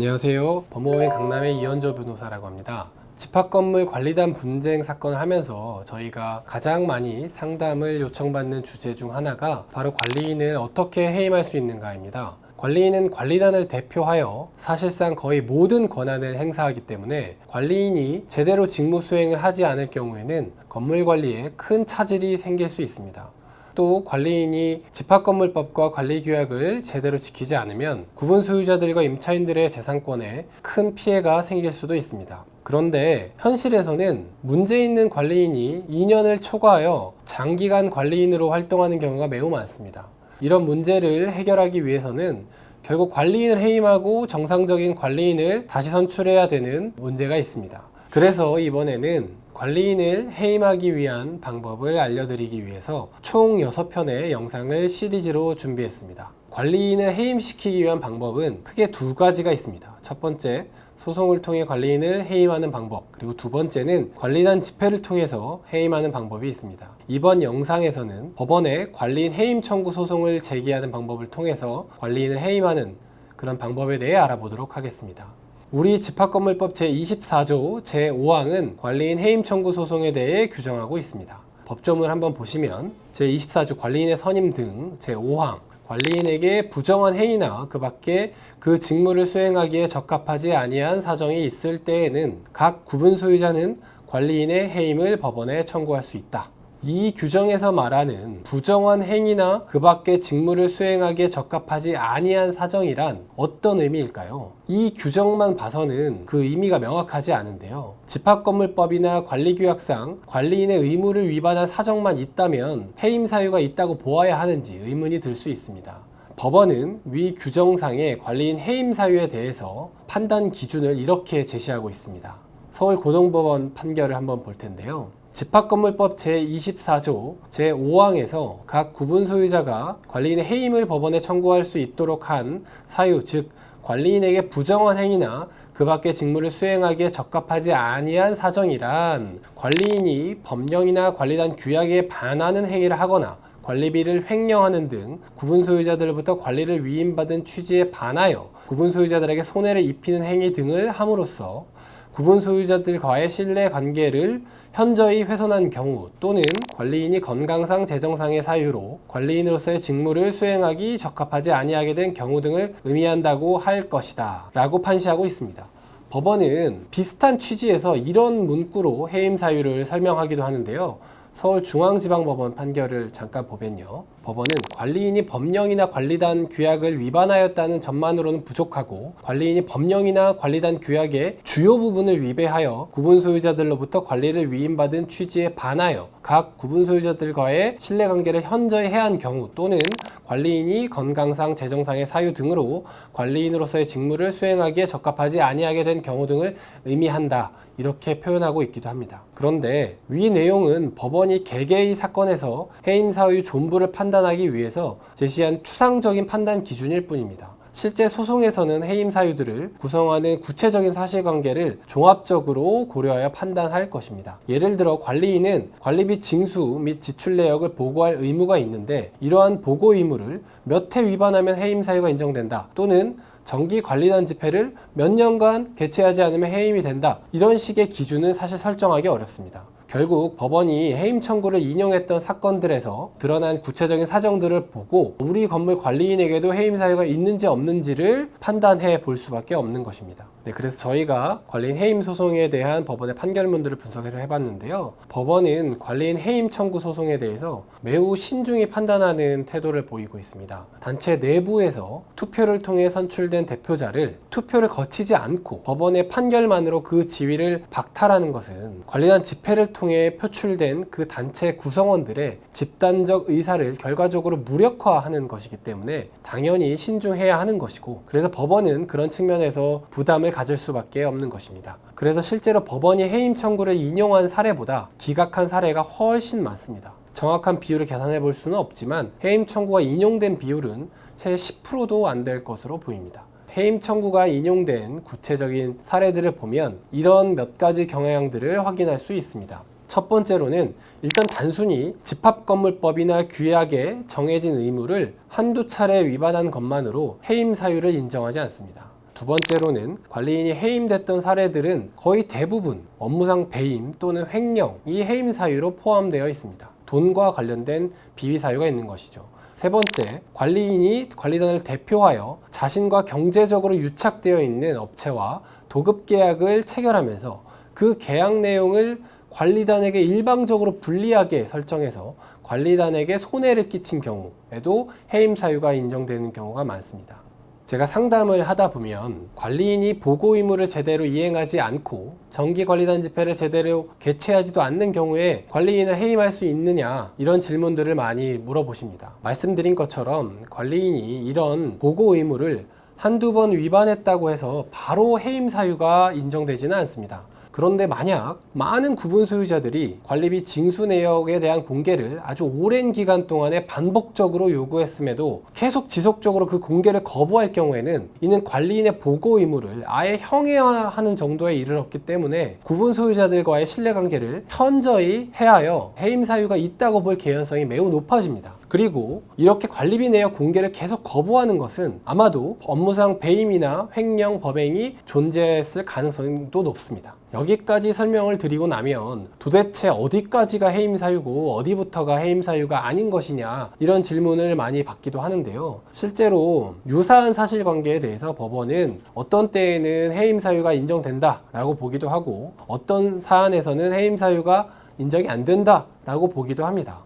안녕하세요. 법무법인 강남의 이현조 변호사라고 합니다. 집합건물 관리단 분쟁 사건을 하면서 저희가 가장 많이 상담을 요청받는 주제 중 하나가 바로 관리인을 어떻게 해임할 수 있는가입니다. 관리인은 관리단을 대표하여 사실상 거의 모든 권한을 행사하기 때문에 관리인이 제대로 직무 수행을 하지 않을 경우에는 건물 관리에 큰 차질이 생길 수 있습니다. 또 관리인이 집합건물법과 관리규약을 제대로 지키지 않으면 구분 소유자들과 임차인들의 재산권에 큰 피해가 생길 수도 있습니다. 그런데 현실에서는 문제 있는 관리인이 2년을 초과하여 장기간 관리인으로 활동하는 경우가 매우 많습니다. 이런 문제를 해결하기 위해서는 결국 관리인을 해임하고 정상적인 관리인을 다시 선출해야 되는 문제가 있습니다. 그래서 이번에는 관리인을 해임하기 위한 방법을 알려드리기 위해서 총 6편의 영상을 시리즈로 준비했습니다. 관리인을 해임시키기 위한 방법은 크게 두 가지가 있습니다. 첫 번째, 소송을 통해 관리인을 해임하는 방법, 그리고 두 번째는 관리단 집회를 통해서 해임하는 방법이 있습니다. 이번 영상에서는 법원에 관리인 해임 청구 소송을 제기하는 방법을 통해서 관리인을 해임하는 그런 방법에 대해 알아보도록 하겠습니다. 우리 집합건물법 제24조 제5항은 관리인 해임 청구 소송에 대해 규정하고 있습니다. 법조문을 한번 보시면 제24조 관리인의 선임 등 제5항 관리인에게 부정한 행위나 그 밖에 그 직무를 수행하기에 적합하지 아니한 사정이 있을 때에는 각 구분 소유자는 관리인의 해임을 법원에 청구할 수 있다. 이 규정에서 말하는 부정한 행위나 그 밖의 직무를 수행하기에 적합하지 아니한 사정이란 어떤 의미일까요? 이 규정만 봐서는 그 의미가 명확하지 않은데요. 집합건물법이나 관리규약상 관리인의 의무를 위반한 사정만 있다면 해임 사유가 있다고 보아야 하는지 의문이 들 수 있습니다. 법원은 위 규정상의 관리인 해임 사유에 대해서 판단 기준을 이렇게 제시하고 있습니다. 서울고등법원 판결을 한번 볼 텐데요. 집합건물법 제24조 제5항에서 각 구분 소유자가 관리인의 해임을 법원에 청구할 수 있도록 한 사유, 즉 관리인에게 부정한 행위나 그 밖의 직무를 수행하기에 적합하지 아니한 사정이란 관리인이 법령이나 관리단 규약에 반하는 행위를 하거나 관리비를 횡령하는 등 구분 소유자들로부터 관리를 위임받은 취지에 반하여 구분 소유자들에게 손해를 입히는 행위 등을 함으로써 구분 소유자들과의 신뢰 관계를 현저히 훼손한 경우 또는 관리인이 건강상 재정상의 사유로 관리인으로서의 직무를 수행하기 적합하지 아니하게 된 경우 등을 의미한다고 할 것이다 라고 판시하고 있습니다. 법원은 비슷한 취지에서 이런 문구로 해임 사유를 설명하기도 하는데요. 서울중앙지방법원 판결을 잠깐 보면요. 법원은 관리인이 법령이나 관리단 규약을 위반하였다는 점만으로는 부족하고 관리인이 법령이나 관리단 규약의 주요 부분을 위배하여 구분 소유자들로부터 관리를 위임받은 취지에 반하여 각 구분 소유자들과의 신뢰관계를 현저히 해한 경우 또는 관리인이 건강상 재정상의 사유 등으로 관리인으로서의 직무를 수행하기에 적합하지 아니하게 된 경우 등을 의미한다. 이렇게 표현하고 있기도 합니다. 그런데 위 내용은 법원이 개개의 사건에서 해임 사유 존부를 판단하기 위해서 제시한 추상적인 판단 기준일 뿐입니다. 실제 소송에서는 해임 사유들을 구성하는 구체적인 사실관계를 종합적으로 고려하여 판단할 것입니다. 예를 들어 관리인은 관리비 징수 및 지출 내역을 보고할 의무가 있는데 이러한 보고 의무를 몇 해 위반하면 해임 사유가 인정된다 또는 정기 관리단 집회를 몇 년간 개최하지 않으면 해임이 된다. 이런 식의 기준은 사실 설정하기 어렵습니다. 결국 법원이 해임 청구를 인용했던 사건들에서 드러난 구체적인 사정들을 보고 우리 건물 관리인에게도 해임 사유가 있는지 없는지를 판단해 볼 수밖에 없는 것입니다. 네, 그래서 저희가 관리인 해임 소송에 대한 법원의 판결문들을 분석을 해봤는데요. 법원은 관리인 해임 청구 소송에 대해서 매우 신중히 판단하는 태도를 보이고 있습니다. 단체 내부에서 투표를 통해 선출된 대표자를 투표를 거치지 않고 법원의 판결만으로 그 지위를 박탈하는 것은 관리단 집회를 통해 표출된 그 단체 구성원들의 집단적 의사를 결과적으로 무력화하는 것이기 때문에 당연히 신중해야 하는 것이고 그래서 법원은 그런 측면에서 부담을 가질 수밖에 없는 것입니다. 그래서 실제로 법원이 해임 청구를 인용한 사례보다 기각한 사례가 훨씬 많습니다. 정확한 비율을 계산해 볼 수는 없지만 해임 청구가 인용된 비율은 채 10%도 안 될 것으로 보입니다. 해임 청구가 인용된 구체적인 사례들을 보면 이런 몇 가지 경향들을 확인할 수 있습니다. 첫 번째로는 일단 단순히 집합건물법이나 규약에 정해진 의무를 한두 차례 위반한 것만으로 해임 사유를 인정하지 않습니다. 두 번째로는 관리인이 해임됐던 사례들은 거의 대부분 업무상 배임 또는 횡령, 이 해임 사유로 포함되어 있습니다. 돈과 관련된 비위 사유가 있는 것이죠. 세 번째, 관리인이 관리단을 대표하여 자신과 경제적으로 유착되어 있는 업체와 도급 계약을 체결하면서 그 계약 내용을 관리단에게 일방적으로 불리하게 설정해서 관리단에게 손해를 끼친 경우에도 해임 사유가 인정되는 경우가 많습니다. 제가 상담을 하다 보면 관리인이 보고 의무를 제대로 이행하지 않고 정기관리단 집회를 제대로 개최하지도 않는 경우에 관리인을 해임할 수 있느냐, 이런 질문들을 많이 물어보십니다. 말씀드린 것처럼 관리인이 이런 보고 의무를 한두 번 위반했다고 해서 바로 해임 사유가 인정되지는 않습니다. 그런데 만약 많은 구분 소유자들이 관리비 징수 내역에 대한 공개를 아주 오랜 기간 동안에 반복적으로 요구했음에도 계속 지속적으로 그 공개를 거부할 경우에는 이는 관리인의 보고 의무를 아예 형해화하는 정도에 이르렀기 때문에 구분 소유자들과의 신뢰관계를 현저히 해하여 해임 사유가 있다고 볼 개연성이 매우 높아집니다. 그리고 이렇게 관리비 내역 공개를 계속 거부하는 것은 아마도 업무상 배임이나 횡령, 법행이 존재했을 가능성도 높습니다. 여기까지 설명을 드리고 나면 도대체 어디까지가 해임 사유고 어디부터가 해임 사유가 아닌 것이냐, 이런 질문을 많이 받기도 하는데요. 실제로 유사한 사실관계에 대해서 법원은 어떤 때에는 해임 사유가 인정된다 라고 보기도 하고 어떤 사안에서는 해임 사유가 인정이 안 된다 라고 보기도 합니다.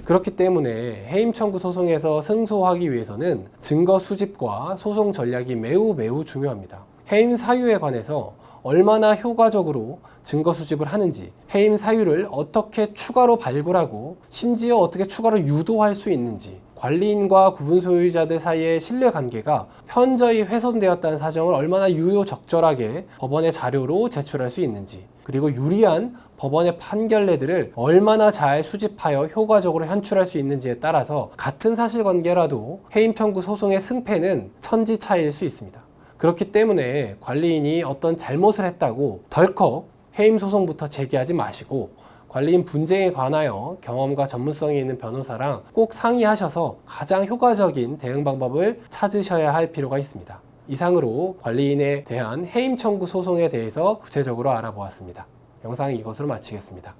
그렇기 때문에 해임 청구 소송에서 승소하기 위해서는 증거 수집과 소송 전략이 매우 중요합니다. 해임 사유에 관해서 얼마나 효과적으로 증거 수집을 하는지, 해임 사유를 어떻게 추가로 발굴하고 심지어 어떻게 추가로 유도할 수 있는지, 관리인과 구분 소유자들 사이의 신뢰관계가 현저히 훼손되었다는 사정을 얼마나 유효적절하게 법원의 자료로 제출할 수 있는지, 그리고 유리한 법원의 판결례들을 얼마나 잘 수집하여 효과적으로 현출할 수 있는지에 따라서 같은 사실관계라도 해임 청구 소송의 승패는 천지차이일 수 있습니다. 그렇기 때문에 관리인이 어떤 잘못을 했다고 덜컥 해임 소송부터 제기하지 마시고 관리인 분쟁에 관하여 경험과 전문성이 있는 변호사랑 꼭 상의하셔서 가장 효과적인 대응 방법을 찾으셔야 할 필요가 있습니다. 이상으로 관리인에 대한 해임 청구 소송에 대해서 구체적으로 알아보았습니다. 영상은 이것으로 마치겠습니다.